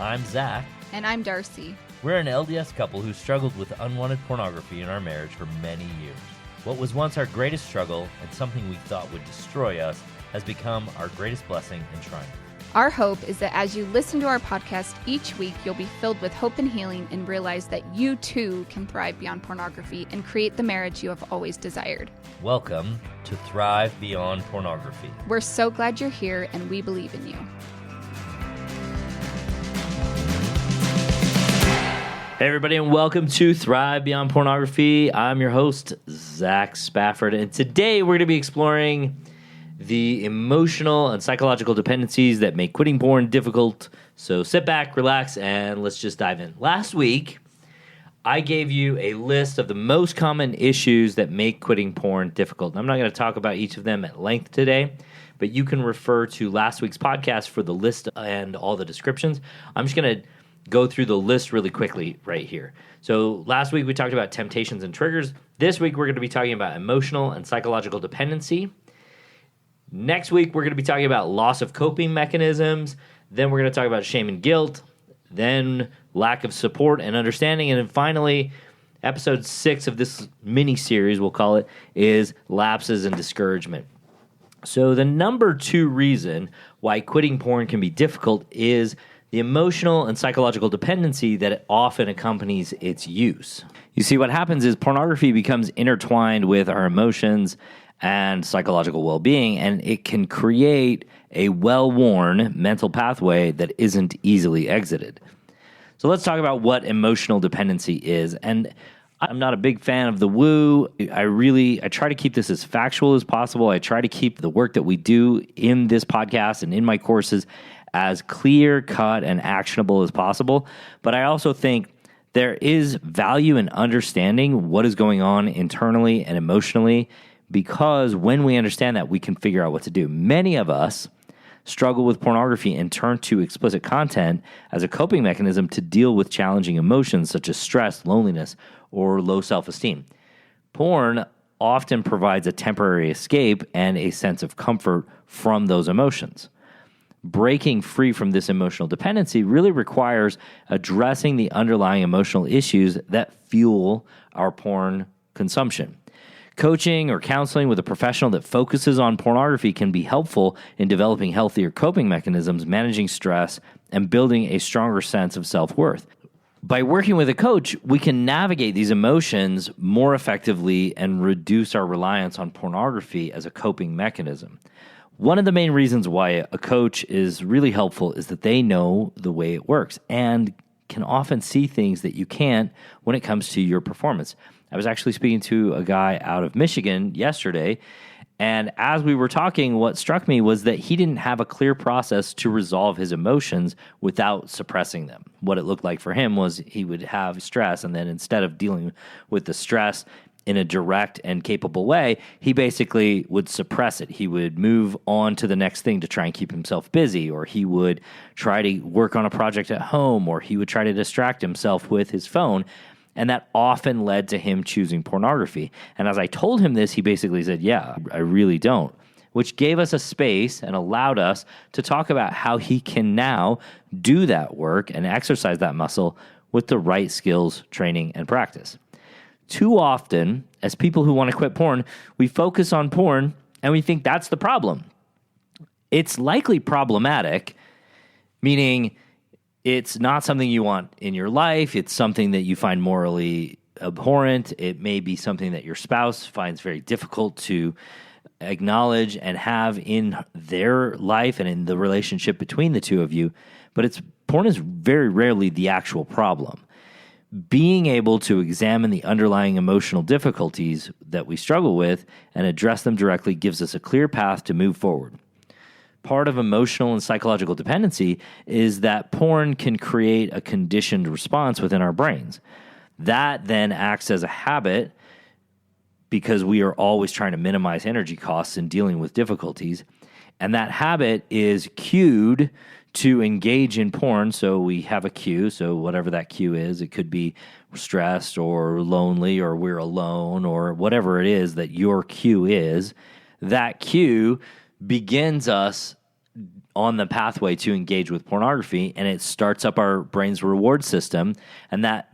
I'm Zach. And I'm Darcy. We're an LDS couple who struggled with unwanted pornography in our marriage for many years. What was once our greatest struggle and something we thought would destroy us has become our greatest blessing and triumph. Our hope is that as you listen to our podcast each week, you'll be filled with hope and healing and realize that you too can thrive beyond pornography and create the marriage you have always desired. Welcome to Thrive Beyond Pornography. We're so glad you're here and we believe in you. Hey everybody, and welcome to Thrive Beyond Pornography. I'm your host, Zach Spafford, and today we're going to be exploring the emotional and psychological dependencies that make quitting porn difficult. So sit back, relax, and let's just dive in. Last week, I gave you a list of the most common issues that make quitting porn difficult. I'm not going to talk about each of them at length today, but you can refer to last week's podcast for the list and all the descriptions. I'm just going to go through the list really quickly right here. So last week we talked about temptations and triggers. This week we're going to be talking about emotional and psychological dependency. Next week we're going to be talking about loss of coping mechanisms. Then we're going to talk about shame and guilt. Then lack of support and understanding. And then finally, episode 6 of this mini-series, we'll call it, is lapses and discouragement. So the number 2 reason why quitting porn can be difficult is the emotional and psychological dependency that often accompanies its use. You see, what happens is pornography becomes intertwined with our emotions and psychological well-being, and it can create a well-worn mental pathway that isn't easily exited. So let's talk about what emotional dependency is. And I'm not a big fan of the woo. I try to keep this as factual as possible. I try to keep the work that we do in this podcast and in my courses as clear, cut, and actionable as possible. But I also think there is value in understanding what is going on internally and emotionally, because when we understand that, we can figure out what to do. Many of us struggle with pornography and turn to explicit content as a coping mechanism to deal with challenging emotions such as stress, loneliness, or low self-esteem. Porn often provides a temporary escape and a sense of comfort from those emotions. Breaking free from this emotional dependency really requires addressing the underlying emotional issues that fuel our porn consumption. Coaching or counseling with a professional that focuses on pornography can be helpful in developing healthier coping mechanisms, managing stress, and building a stronger sense of self-worth. By working with a coach, we can navigate these emotions more effectively and reduce our reliance on pornography as a coping mechanism. One of the main reasons why a coach is really helpful is that they know the way it works and can often see things that you can't when it comes to your performance. I was actually speaking to a guy out of Michigan yesterday, and as we were talking, what struck me was that he didn't have a clear process to resolve his emotions without suppressing them. What it looked like for him was he would have stress, and then instead of dealing with the stress in a direct and capable way, he basically would suppress it. He would move on to the next thing to try and keep himself busy, or he would try to work on a project at home, or he would try to distract himself with his phone. And that often led to him choosing pornography. And as I told him this, he basically said, yeah, I really don't, which gave us a space and allowed us to talk about how he can now do that work and exercise that muscle with the right skills, training, and practice. Too often, as people who want to quit porn, we focus on porn and we think that's the problem. It's likely problematic, meaning it's not something you want in your life. It's something that you find morally abhorrent. It may be something that your spouse finds very difficult to acknowledge and have in their life and in the relationship between the two of you. But porn is very rarely the actual problem. Being able to examine the underlying emotional difficulties that we struggle with and address them directly gives us a clear path to move forward. Part of emotional and psychological dependency is that porn can create a conditioned response within our brains. That then acts as a habit because we are always trying to minimize energy costs in dealing with difficulties. And that habit is cued to engage in porn. So we have a cue. So whatever that cue is, it could be stressed or lonely or we're alone or whatever it is that your cue is. That cue begins us on the pathway to engage with pornography, and it starts up our brain's reward system, and that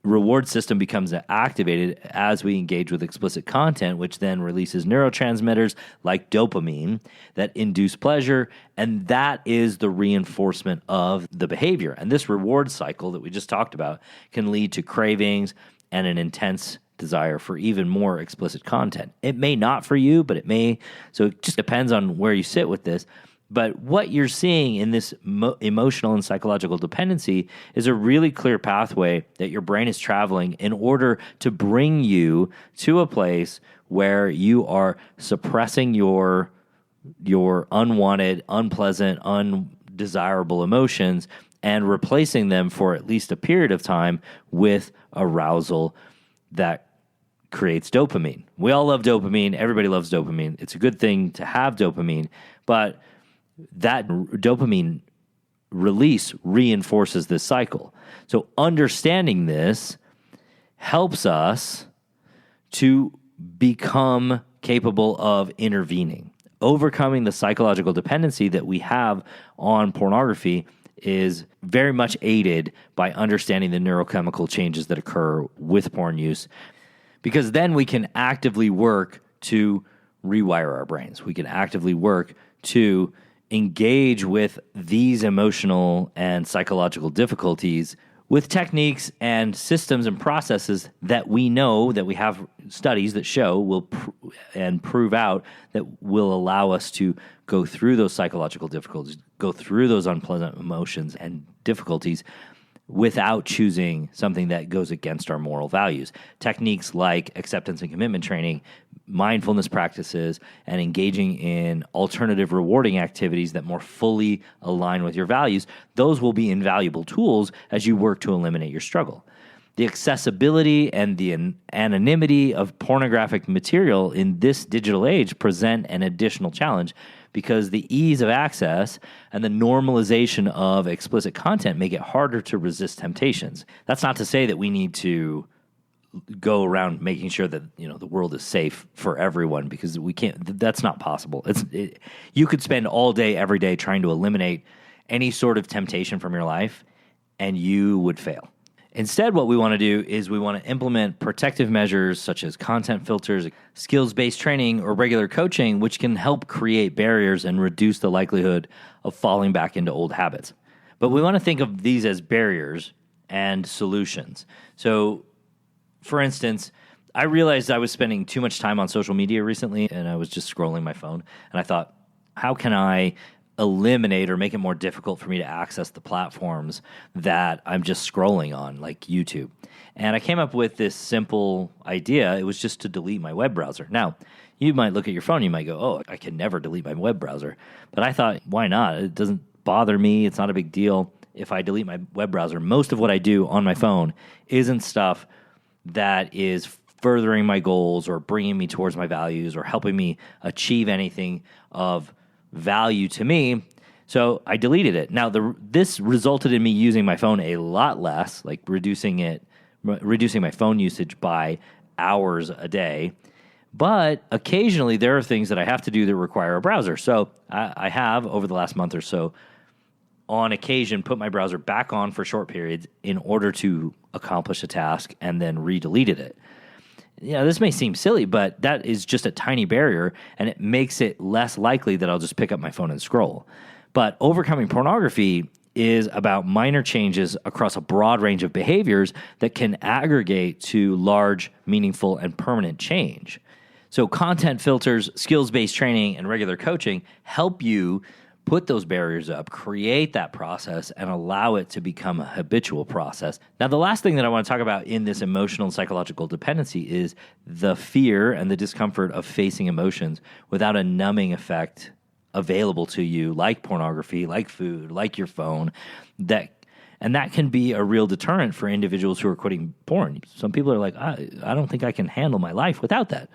reward system becomes activated as we engage with explicit content, which then releases neurotransmitters like dopamine that induce pleasure, and that is the reinforcement of the behavior. And this reward cycle that we just talked about can lead to cravings and an intense desire for even more explicit content. It may not for you, but it may. So it just depends on where you sit with this. But what you're seeing in this emotional and psychological dependency is a really clear pathway that your brain is traveling in order to bring you to a place where you are suppressing your unwanted, unpleasant, undesirable emotions and replacing them for at least a period of time with arousal that creates dopamine. We all love dopamine. Everybody loves dopamine. It's a good thing to have dopamine, but that dopamine release reinforces this cycle. So understanding this helps us to become capable of intervening. Overcoming the psychological dependency that we have on pornography is very much aided by understanding the neurochemical changes that occur with porn use, because then we can actively work to rewire our brains. We can actively work to engage with these emotional and psychological difficulties with techniques and systems and processes that we know, that we have studies that show will and prove out that will allow us to go through those psychological difficulties, go through those unpleasant emotions and difficulties without choosing something that goes against our moral values. Techniques like acceptance and commitment training, mindfulness practices, and engaging in alternative rewarding activities that more fully align with your values, those will be invaluable tools as you work to eliminate your struggle. The accessibility and the anonymity of pornographic material in this digital age present an additional challenge, because the ease of access and the normalization of explicit content make it harder to resist temptations. That's not to say that we need to go around making sure that the world is safe for everyone, because we can't. That's not possible. You could spend all day, every day, trying to eliminate any sort of temptation from your life, and you would fail. Instead, what we want to do is we want to implement protective measures such as content filters, skills-based training, or regular coaching, which can help create barriers and reduce the likelihood of falling back into old habits. But we want to think of these as barriers and solutions. So, for instance, I realized I was spending too much time on social media recently, and I was just scrolling my phone, and I thought, how can I eliminate or make it more difficult for me to access the platforms that I'm just scrolling on, like YouTube? And I came up with this simple idea. It was just to delete my web browser. Now, you might look at your phone, you might go, oh, I can never delete my web browser. But I thought, why not? It doesn't bother me. It's not a big deal if I delete my web browser. Most of what I do on my phone isn't stuff that is furthering my goals or bringing me towards my values or helping me achieve anything of value to me. So I deleted it. Now, this resulted in me using my phone a lot less, like reducing my phone usage by hours a day. But occasionally there are things that I have to do that require a browser. So I have, over the last month or so, on occasion, put my browser back on for short periods in order to accomplish a task and then re-deleted it. This may seem silly, but that is just a tiny barrier, and it makes it less likely that I'll just pick up my phone and scroll. But overcoming pornography is about minor changes across a broad range of behaviors that can aggregate to large, meaningful, and permanent change. So content filters, skills-based training, and regular coaching help you put those barriers up, create that process, and allow it to become a habitual process. Now, the last thing that I want to talk about in this emotional and psychological dependency is the fear and the discomfort of facing emotions without a numbing effect available to you, like pornography, like food, like your phone. That can be a real deterrent for individuals who are quitting porn. Some people are like, I don't think I can handle my life without that.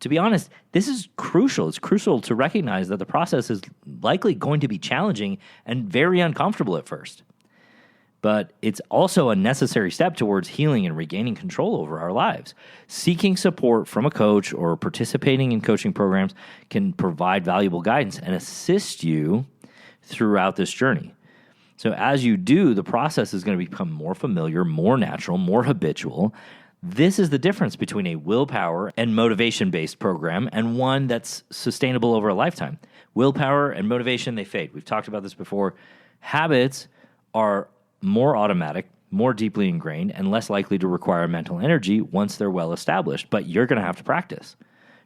To be honest, this is crucial. It's crucial to recognize that the process is likely going to be challenging and very uncomfortable at first. But it's also a necessary step towards healing and regaining control over our lives. Seeking support from a coach or participating in coaching programs can provide valuable guidance and assist you throughout this journey. So as you do, the process is going to become more familiar, more natural, more habitual. This is the difference between a willpower and motivation-based program and one that's sustainable over a lifetime. Willpower and motivation, they fade. We've talked about this before. Habits are more automatic, more deeply ingrained, and less likely to require mental energy once they're well established. But you're going to have to practice.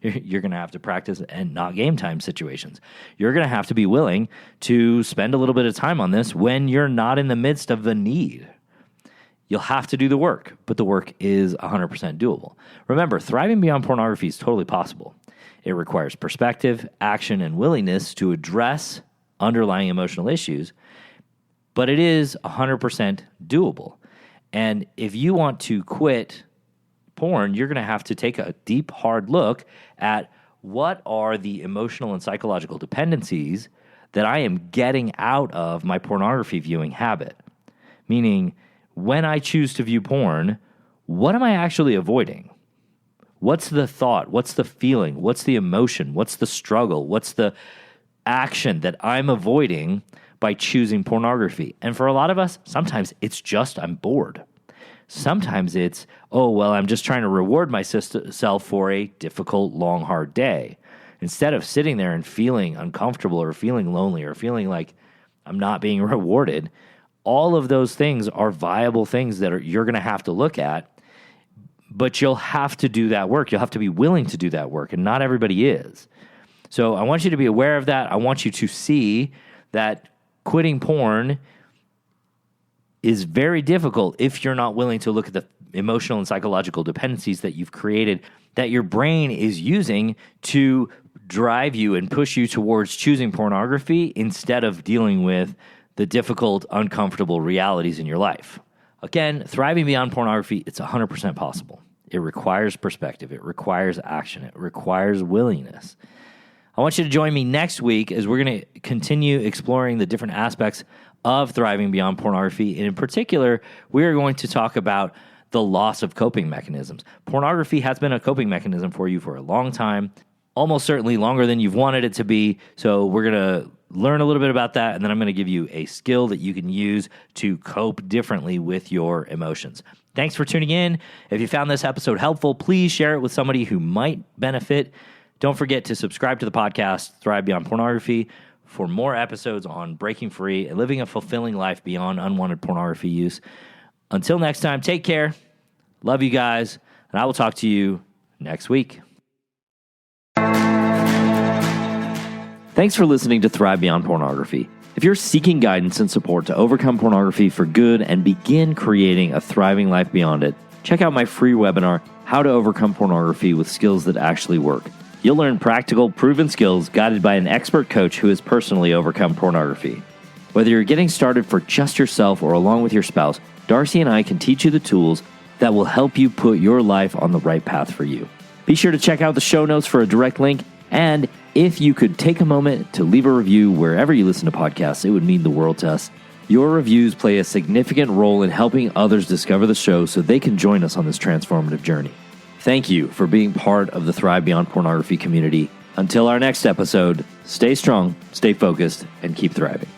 You're going to have to practice and not game time situations. You're going to have to be willing to spend a little bit of time on this when you're not in the midst of the need. You'll have to do the work, but the work is 100% doable. Remember, thriving beyond pornography is totally possible. It requires perspective, action, and willingness to address underlying emotional issues, but it is 100% doable. And if you want to quit porn, you're going to have to take a deep, hard look at what are the emotional and psychological dependencies that I am getting out of my pornography viewing habit. Meaning, when I choose to view porn, what am I actually avoiding? What's the thought? What's the feeling? What's the emotion? What's the struggle? What's the action that I'm avoiding by choosing pornography? And for a lot of us, sometimes it's just I'm bored. Sometimes it's, oh, well, I'm just trying to reward myself for a difficult, long, hard day. Instead of sitting there and feeling uncomfortable or feeling lonely or feeling like I'm not being rewarded, all of those things are viable things that you're going to have to look at, but you'll have to do that work. You'll have to be willing to do that work, and not everybody is. So I want you to be aware of that. I want you to see that quitting porn is very difficult if you're not willing to look at the emotional and psychological dependencies that you've created, that your brain is using to drive you and push you towards choosing pornography instead of dealing with the difficult, uncomfortable realities in your life. Again, thriving beyond pornography, it's 100% possible. It requires perspective. It requires action. It requires willingness. I want you to join me next week as we're going to continue exploring the different aspects of thriving beyond pornography. And in particular, we are going to talk about the loss of coping mechanisms. Pornography has been a coping mechanism for you for a long time, almost certainly longer than you've wanted it to be. So we're going to learn a little bit about that, and then I'm going to give you a skill that you can use to cope differently with your emotions. Thanks for tuning in. If you found this episode helpful, please share it with somebody who might benefit. Don't forget to subscribe to the podcast, Thrive Beyond Pornography, for more episodes on breaking free and living a fulfilling life beyond unwanted pornography use. Until next time, take care. Love you guys, and I will talk to you next week. Thanks for listening to Thrive Beyond Pornography. If you're seeking guidance and support to overcome pornography for good and begin creating a thriving life beyond it, check out my free webinar, How to Overcome Pornography with Skills That Actually Work. You'll learn practical, proven skills guided by an expert coach who has personally overcome pornography. Whether you're getting started for just yourself or along with your spouse, Darcy and I can teach you the tools that will help you put your life on the right path for you. Be sure to check out the show notes for a direct link, and if you could take a moment to leave a review wherever you listen to podcasts, it would mean the world to us. Your reviews play a significant role in helping others discover the show so they can join us on this transformative journey. Thank you for being part of the Thrive Beyond Pornography community. Until our next episode, stay strong, stay focused, and keep thriving.